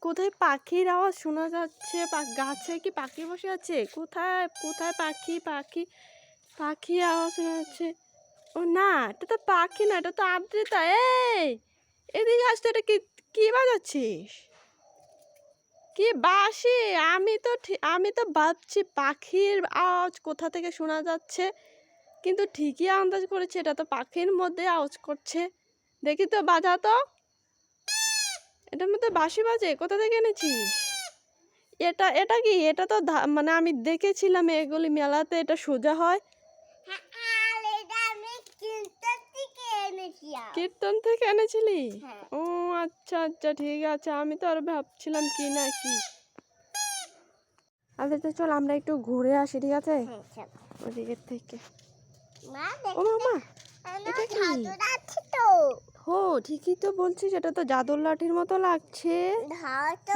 কোথায় পাখির আওয়াজ শোনা যাচ্ছে? গাছে কি পাখি বসে আছে? কোথায় কোথায় পাখি পাখি পাখি আওয়াজ শোনা যাচ্ছে? ও না, এটা তো পাখি না, এটা তো আদ্রিতা। এই এদিকে আসতে, এটা কি কি বাজাচ্ছিস? কি বাঁশি? আমি তো ভাবছি পাখির আওয়াজ কোথা থেকে শোনা যাচ্ছে, কিন্তু ঠিকই আন্দাজ করেছি এটা তো পাখির মধ্যে আওয়াজ করছে। দেখি তো, বাজা তো। এটার মধ্যে বাঁশি বাজে? কোথা থেকে এনেছিস? এটা এটা কি? এটা তো মানে আমি দেখেছিলাম এগুলি মেলাতে, এটা সোজা হয়। কীর্তন থেকে এনেছিলি? ও আচ্ছা আচ্ছা, ঠিক আছে। আমি তো আর ভাবছিলাম কি না কি। আচ্ছা তো চল আমরা একটু ঘুরে আসি, ঠিক আছে? ওদিকের থেকে। ও মামা, এটা কি? হো, ঠিকই তো বলছিস, এটা তো জাদুর লাঠির মতো লাগছে।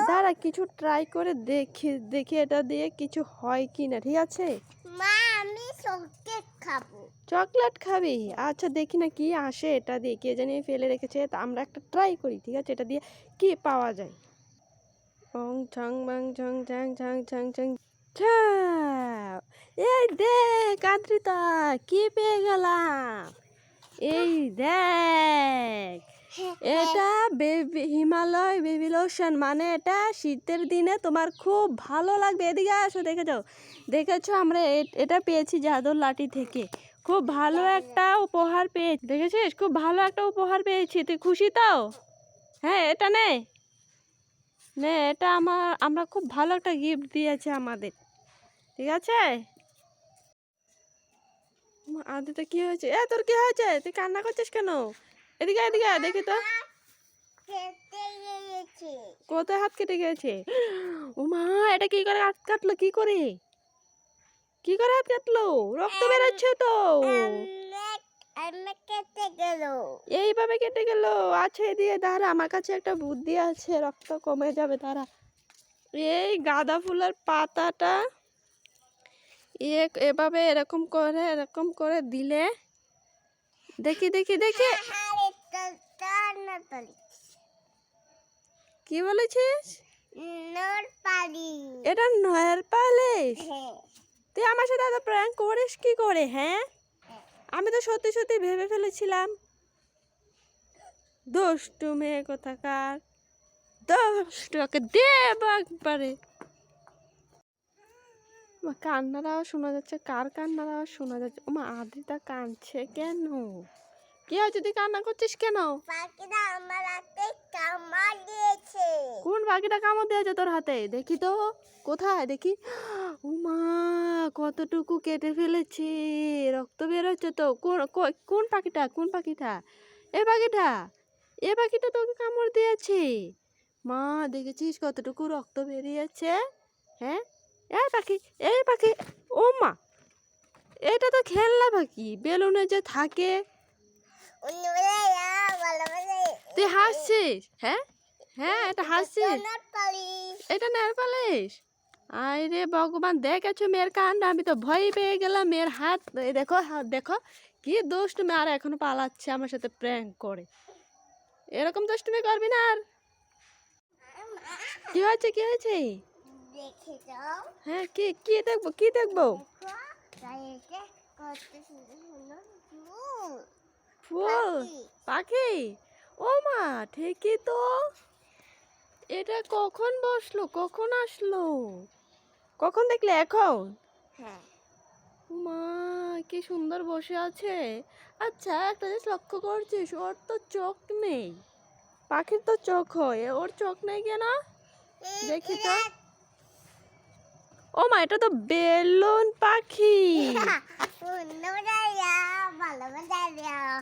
দাঁড়া কিছু ট্রাই করে দেখি দেখি এটা দিয়ে কিছু হয় কি না, ঠিক আছে? মা, আমি চকলেট খাবো। চকলেট খাবি? আচ্ছা দেখি না কি আসে এটা দিয়ে। কে জানি ফেলে রেখেছে, তা আমরা একটা ট্রাই করি, ঠিক আছে? এটা দিয়ে কি পাওয়া যায়? ওং ছং বাং ছং ছং ছং ছং ছং। এই দেখ আদ্রিতা, কি পেয়ে গেলাম। এই দেখ, এটা হিমালয় বেবি লোশন। মানে এটা শীতের দিনে তোমার খুব ভালো লাগবে। এদিকে আসো, দেখে যাও। দেখেছো, আমরা এটা পেয়েছি জাদুর লাঠি থেকে। খুব ভালো একটা উপহার পেয়েছি, দেখেছিস? খুব ভালো একটা উপহার পেয়েছি। তুই খুশি তো? হ্যাঁ, এটা নে নে, এটা আমরা খুব ভালো একটা গিফট দিয়েছে আমাদের, ঠিক আছে? আদিতে কি হয়েছে? তোর কি হয়েছে? তুই কান্না করছিস কেন? এদিকে এদিকে দেখি তো। কোথায় হাত কেটে গেছে? ও মা, এটা কি করে হাত কাটলো? কি করে কি করে হাত কাটলো? রক্ত বেরোচ্ছে তো। এইভাবে কেটে গেল? আচ্ছা এদিকে দাঁড়া, আমার কাছে একটা বুদ্ধি আছে, রক্ত কমে যাবে। দাঁড়া, এই গাঁদা ফুলের পাতাটা এভাবে এরকম করে দিলে, দেখি দেখি দেখি। কি বলেছিস? এটা নয়েল পালিশ? তুই আমার সাথে এত প্র্যাঙ্ক করিস কি করে? হ্যাঁ, আমি তো সত্যি সত্যি ভেবে ফেলেছিলাম। দুষ্টু মেয়ে কোথাকার, দুষ্টুকে দেব একবারে। কান্নার আওয়াজ শোনা যাচ্ছে। কার কান্নার আওয়াজ শোনা যাচ্ছে? ও মা, আদ্রিতা কাঁদছে কেন? কি হয়েছে? তুই কান্না করছিস কেন? পাখিটা আমার হাতে কামড় দিয়েছে। কোন পাখিটা কামড় দিয়েছে তোর হাতে? দেখি তো, কোথায় দেখি। ও মা, কতটুকু কেটে ফেলেছে, রক্ত বেরোচ্ছে তো। কোন পাখিটা? কোন পাখিটা? এ পাখিটা, এ পাখিটা তোকে কামড় দিয়েছে। মা, দেখেছিস কতটুকু রক্ত বেরিয়েছে? হ্যাঁ, এই পাখি, এই পাখি। ও মা, এটা তো খেলনা পাখি, বেলুনে যে থাকে। তুই হাসছিস? হ্যাঁ হ্যাঁ, এটা হাসছিস। এটা নেল পালিশ? আরে ভগবান, দেখেছো মেয়ের কাণ্ড? আমি তো ভয় পেয়ে গেলাম। মেয়ের হাত দেখো, হাত দেখো, কি দুষ্টুমি। আর এখনো পালাচ্ছে আমার সাথে প্র্যাঙ্ক করে। এরকম দুষ্টুমি করবি না আর। কি হয়েছে? কি হয়েছে? হ্যাঁ, কি কি দেখবো? কি দেখবো? ফুল? পাখি? ও মা, ঠিকই তো। এটা কখন বসলো? কখন আসলো? কখন দেখলে? এখন? হ্যাঁ। মা, কি সুন্দর বসে আছে। আচ্ছা একটা জিনিস লক্ষ্য করছিস, ওর তো চোখ নেই। পাখির তো চোখ হয়, ওর চোখ নেই কেন? দেখি তো। ও মা, এটা তো বেলুন পাখি।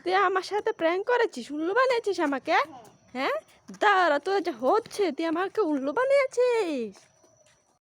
তুই আমার সাথে প্র্যাঙ্ক করেছিস? উল্লু বানিয়েছিস আমাকে? হ্যাঁ, দাঁড়া, তোর যা হচ্ছে, তুই আমাকে উল্লু বানিয়েছিস।